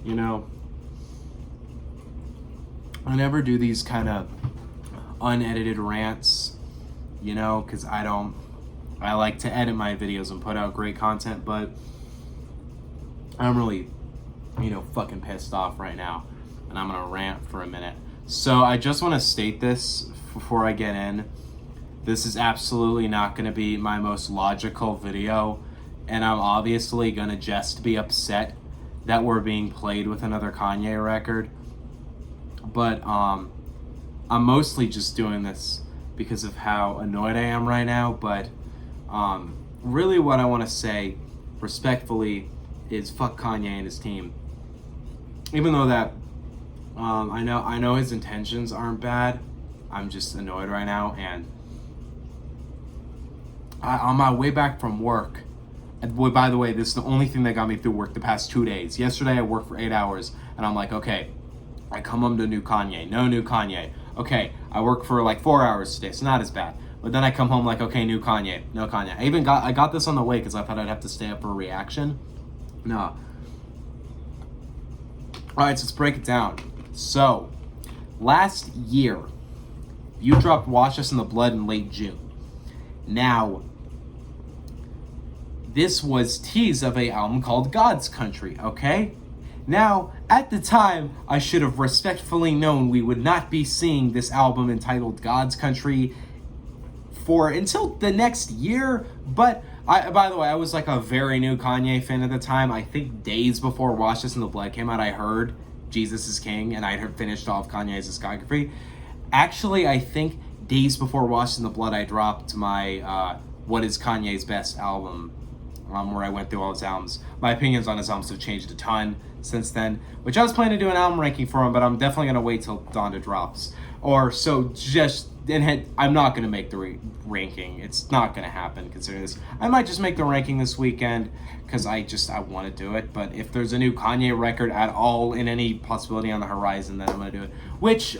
you know, I never do these kind of unedited rants, you know, because I like to edit my videos and put out great content, but I'm really, fucking pissed off right now, and I'm gonna rant for a minute. So I just want to state this before I get in. This is absolutely not going to be my most logical video, and I'm obviously going to just be upset that we're being played with another Kanye record. But I'm mostly just doing this because of how annoyed I am right now. But really what I want to say respectfully is fuck Kanye and his team. Even though that I know his intentions aren't bad, I'm just annoyed right now. And on my way back from work, and boy, by the way, this is the only thing that got me through work the past 2 days. Yesterday I worked for 8 hours, and I'm like, okay, I come home to new Kanye, no new Kanye. Okay, I work for like 4 hours today, so not as bad. But then I come home like, okay, new Kanye, no Kanye. I got this on the way because I thought I'd have to stay up for a reaction. No. All right, so let's break it down. So, last year, you dropped Wash Us in the Blood in late June. Now, this was tease of a album called God's Country, okay? Now, at the time, I should have respectfully known we would not be seeing this album entitled God's Country for until the next year, but by the way, I was like a very new Kanye fan at the time. I think days before Wash Us in the Blood came out, I heard Jesus is King, and I had finished off Kanye's discography. Actually, I think days before Wash Us in the Blood, I dropped my What is Kanye's Best album, where I went through all his albums. My opinions on his albums have changed a ton since then, which I was planning to do an album ranking for him, but I'm definitely going to wait till Donda drops. I'm not going to make the ranking. It's not going to happen considering this. I might just make the ranking this weekend because I want to do it. But if there's a new Kanye record at all in any possibility on the horizon, then I'm going to do it. Which,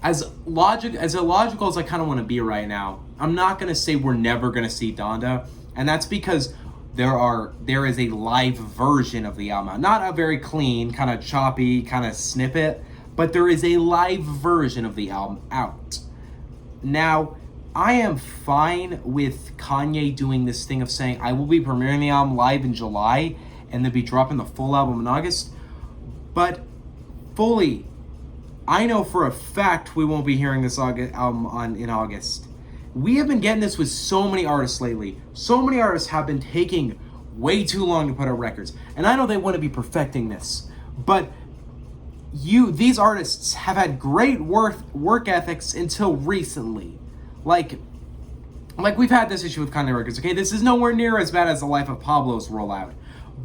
as illogical as I kind of want to be right now, I'm not going to say we're never going to see Donda. And that's because there is a live version of the album. Not a very clean, kind of choppy, kind of snippet, but there is a live version of the album out. Now, I am fine with Kanye doing this thing of saying, I will be premiering the album live in July and then be dropping the full album in August. But fully, I know for a fact we won't be hearing this album in August. We have been getting this with so many artists lately. So many artists have been taking way too long to put out records. And I know they want to be perfecting this. But these artists have had great work ethics until recently. Like we've had this issue with Kanye records, okay? This is nowhere near as bad as the Life of Pablo's rollout.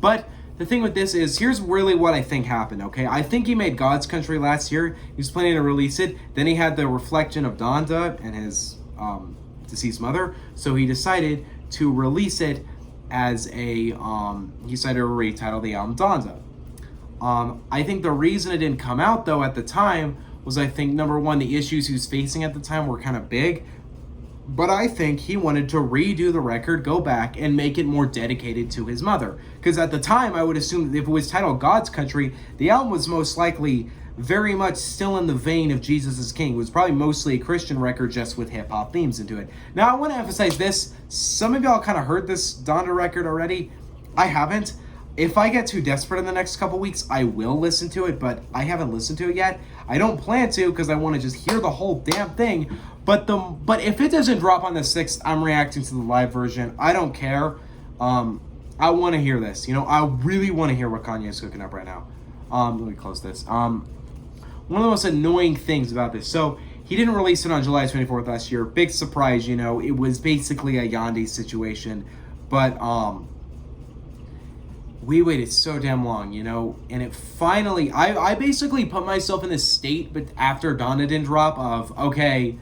But the thing with this is, here's really what I think happened, okay? I think he made God's Country last year. He was planning to release it. Then he had the reflection of Donda and his deceased mother. So he decided to release it as he decided to retitle the album Donda. I think the reason it didn't come out, though, at the time was, I think, number one, the issues he was facing at the time were kind of big. But I think he wanted to redo the record, go back, and make it more dedicated to his mother. Because at the time, I would assume that if it was titled God's Country, the album was most likely very much still in the vein of Jesus is King. It was probably mostly a Christian record just with hip-hop themes into it. Now, I want to emphasize this. Some of y'all kind of heard this Donda record already. I haven't. If I get too desperate in the next couple weeks, I will listen to it, but I haven't listened to it yet. I don't plan to because I want to just hear the whole damn thing. But if it doesn't drop on the 6th, I'm reacting to the live version. I don't care. I want to hear this. I really want to hear what Kanye is cooking up right now. Let me close this. One of the most annoying things about this. So he didn't release it on July 24th last year. Big surprise, It was basically a Yandhi situation. But we waited so damn long, and it finally, I basically put myself in this state, but after Donda didn't drop, of, okay,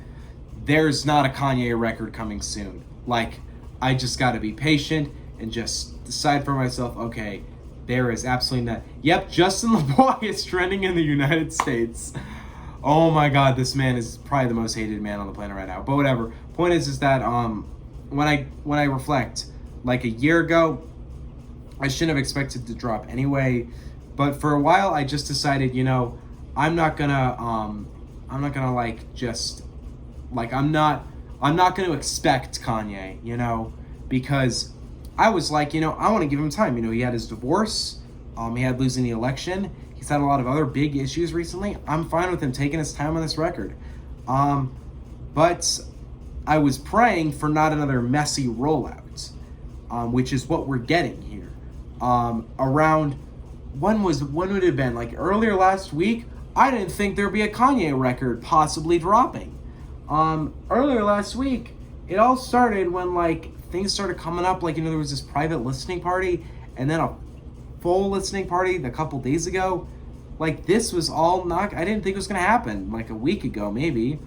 there's not a Kanye record coming soon. I just gotta be patient and just decide for myself, okay, there is absolutely not. Yep, Justin Laboy is trending in the United States. Oh my God, this man is probably the most hated man on the planet right now. But whatever. Point is that when I reflect, like a year ago, I shouldn't have expected to drop anyway. But for a while, I just decided, I'm not gonna like just like I'm not gonna expect Kanye, because I was like, I want to give him time. He had his divorce, he had losing the election. He's had a lot of other big issues recently. I'm fine with him taking his time on this record. But I was praying for not another messy rollout, which is what we're getting here. Around when would it have been? Like earlier last week, I didn't think there'd be a Kanye record possibly dropping. Earlier last week, it all started when like things started coming up. Like there was this private listening party, and then a full listening party a couple days ago. Like this was all not. I didn't think it was gonna happen. Like a week ago, maybe.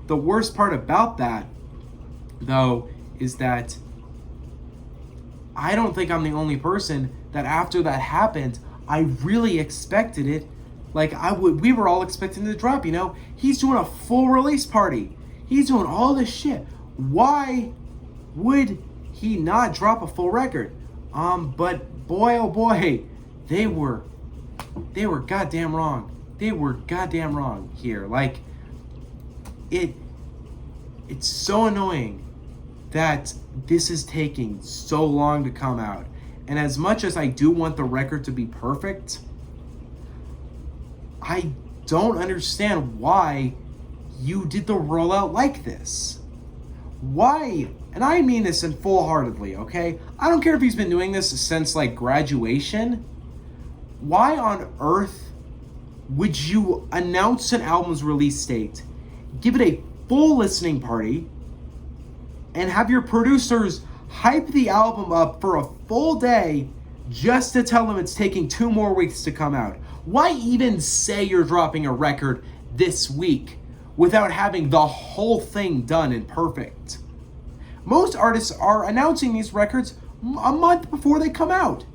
The worst part about that, though, is that I don't think I'm the only person that after that happened, I really expected it. Like we were all expecting to drop, He's doing a full release party. He's doing all this shit. Why would he not drop a full record? But boy, oh boy, they were goddamn wrong. They were goddamn wrong here. Like, it's so annoying that this is taking so long to come out. And as much as I do want the record to be perfect, I don't understand why you did the rollout like this. Why? And I mean this in full-heartedly, okay? I don't care if he's been doing this since, like, graduation. Why on earth would you announce an album's release date, give it a full listening party, and have your producers hype the album up for a full day just to tell them it's taking 2 more weeks to come out? Why even say you're dropping a record this week without having the whole thing done and perfect? Most artists are announcing these records a month before they come out.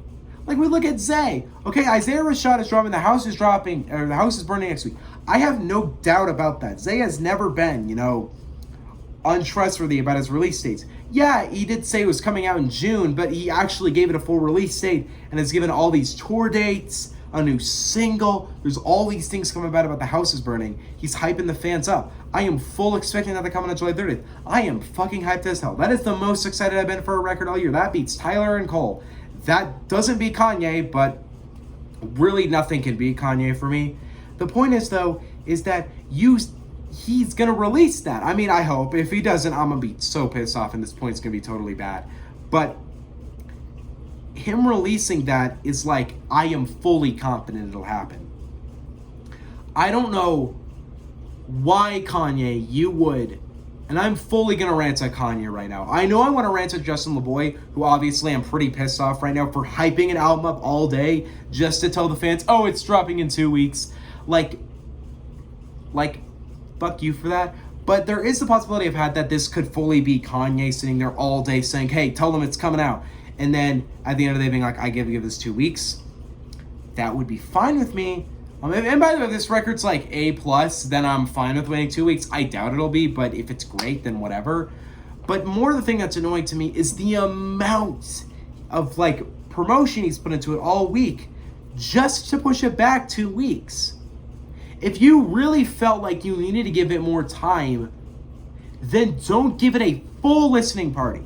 Like we look at Zay. Okay, Isaiah Rashad is dropping The House is Burning next week. I have no doubt about that. Zay has never been, untrustworthy about his release dates. Yeah, he did say it was coming out in June, but he actually gave it a full release date and has given all these tour dates, a new single. There's all these things coming about The House is Burning. He's hyping the fans up. I am full expecting that to come on July 30th. I am fucking hyped as hell. That is the most excited I've been for a record all year. That beats Tyler and Cole. That doesn't beat Kanye, but really nothing can beat Kanye for me. The point is, though, is that he's going to release that. I mean, I hope. If he doesn't, I'm going to be so pissed off and this point's going to be totally bad. But him releasing that is like, I am fully confident it'll happen. I don't know why, Kanye, you would, and I'm fully going to rant at Kanye right now. I know I want to rant at Justin Laboy, who obviously I'm pretty pissed off right now for hyping an album up all day just to tell the fans, oh, it's dropping in 2 weeks. Like, fuck you for that. But there is the possibility I've had that this could fully be Kanye sitting there all day saying, hey, tell them it's coming out. And then at the end of the day being like, I give this 2 weeks. That would be fine with me. And by the way, if this record's like A+, then I'm fine with waiting 2 weeks. I doubt it'll be, but if it's great, then whatever. But more the thing that's annoying to me is the amount of like promotion he's put into it all week just to push it back 2 weeks. If you really felt like you needed to give it more time, then don't give it a full listening party.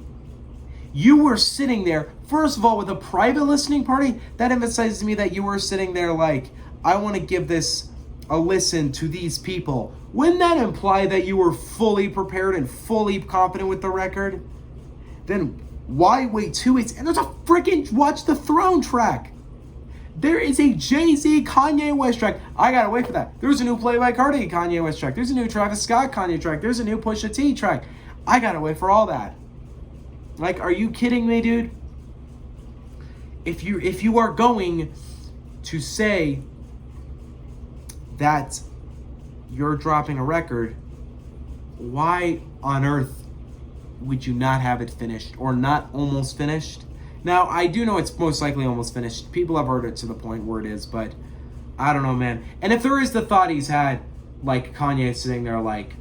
You were sitting there, first of all, with a private listening party. That emphasizes to me that you were sitting there like, I want to give this a listen to these people. Wouldn't that imply that you were fully prepared and fully confident with the record? Then why wait 2 weeks? And there's a freaking Watch the Throne track. There is a Jay-Z Kanye West track. I gotta wait for that. There's a new Playboi Carti Kanye West track. There's a new Travis Scott Kanye track. There's a new Pusha T track. I gotta wait for all that. Like, are you kidding me, dude? If you are going to say that you're dropping a record, why on earth would you not have it finished or not almost finished? Now, I do know it's most likely almost finished. People have heard it to the point where it is, but I don't know, man. And if there is the thought he's had, like Kanye sitting there like,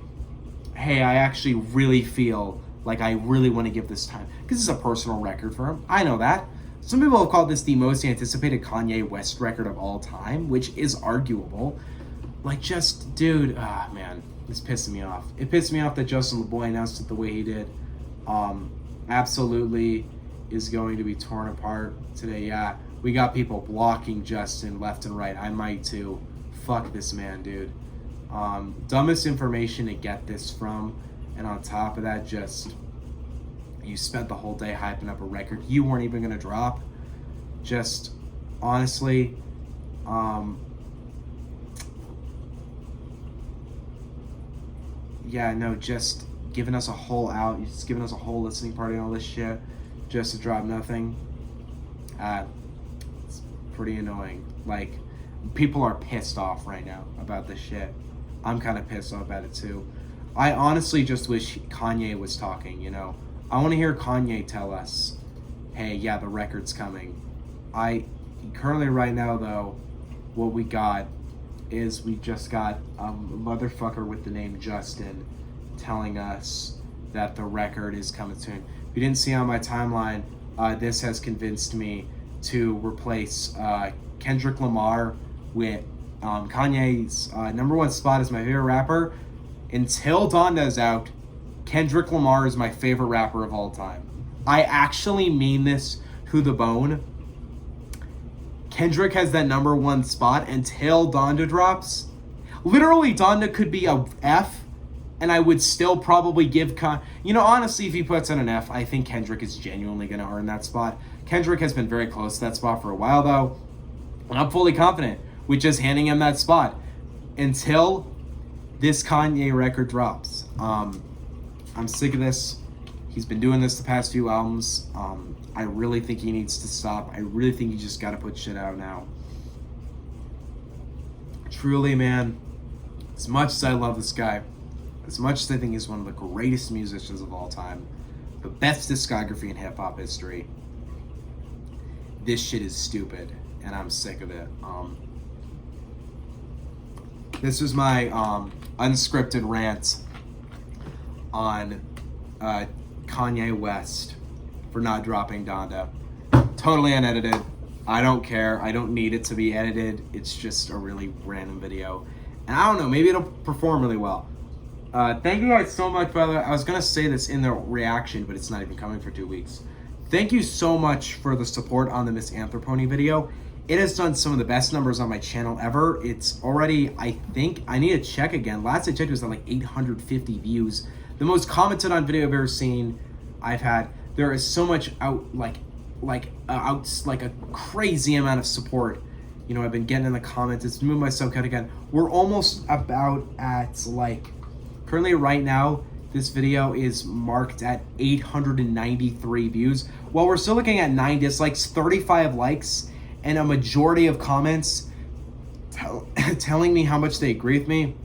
hey, I actually really feel like I really want to give this time. Because it's a personal record for him. I know that. Some people have called this the most anticipated Kanye West record of all time, which is arguable. Like, just, dude, man, it's pissing me off. It pissed me off that Justin Laboy announced it the way he did. Absolutely is going to be torn apart today. Yeah, we got people blocking Justin left and right. I might too. Fuck this man, dude. Dumbest information to get this from. And on top of that, just, you spent the whole day hyping up a record you weren't even going to drop. Just, honestly, yeah, no, just giving us a whole just giving us a whole listening party and all this shit just to drop nothing. It's pretty annoying. Like, people are pissed off right now about this shit. I'm kind of pissed off about it too. I honestly just wish Kanye was talking, you know. I want to hear Kanye tell us, hey, yeah, the record's coming. Currently right now, though, what we got is we just got a motherfucker with the name Justin telling us that the record is coming soon. If you didn't see on my timeline, this has convinced me to replace Kendrick Lamar with Kanye's number one spot as my favorite rapper. Until Donda is out, Kendrick Lamar is my favorite rapper of all time. I actually mean this to the bone. Kendrick has that number one spot until Donda drops. Literally, Donda could be a F, and I would still probably give honestly, if he puts in an F, I think Kendrick is genuinely going to earn that spot. Kendrick has been very close to that spot for a while, though, and I'm fully confident with just handing him that spot until this Kanye record drops. I'm sick of this. He's been doing this the past few albums. I really think he needs to stop. I really think he just got to put shit out now. Truly, man, as much as I love this guy, as much as I think he's one of the greatest musicians of all time, the best discography in hip-hop history, this shit is stupid, and I'm sick of it. This was my unscripted rant on Kanye West for not dropping Donda. Totally unedited. I don't care. I don't need it to be edited. It's just a really random video. And I don't know, maybe it'll perform really well. Thank you guys so much, by the way. I was going to say this in the reaction, but it's not even coming for 2 weeks. Thank you so much for the support on the Miss Anthropony video. It has done some of the best numbers on my channel ever. It's already, I think, I need to check again. Last I checked, it was at like 850 views. The most commented on video I've ever seen. There is so much a crazy amount of support. You know, I've been getting in the comments. It's moved my sub count again. We're almost about at currently right now, this video is marked at 893 views. While we're still looking at 9 dislikes, 35 likes, and a majority of comments telling me how much they agree with me.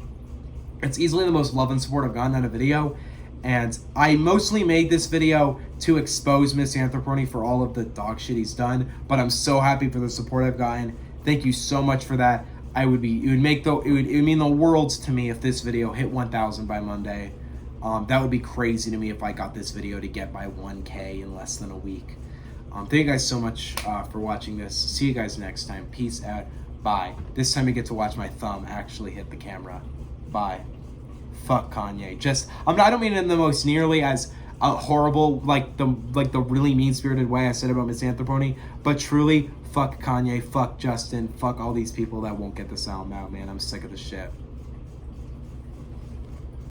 It's easily the most love and support I've gotten on a video. And I mostly made this video to expose Miss Anthropony for all of the dog shit he's done. But I'm so happy for the support I've gotten. Thank you so much for that. It would mean the world to me if this video hit 1,000 by Monday. That would be crazy to me if I got this video to get by 1K in less than a week. Thank you guys so much for watching this. See you guys next time. Peace out. Bye. This time you get to watch my thumb actually hit the camera. Bye. Fuck Kanye. I don't mean it in the most nearly as horrible, like the really mean-spirited way I said about Miss Anthropony, but truly, fuck Kanye, fuck Justin, fuck all these people that won't get this album out, man. I'm sick of this shit.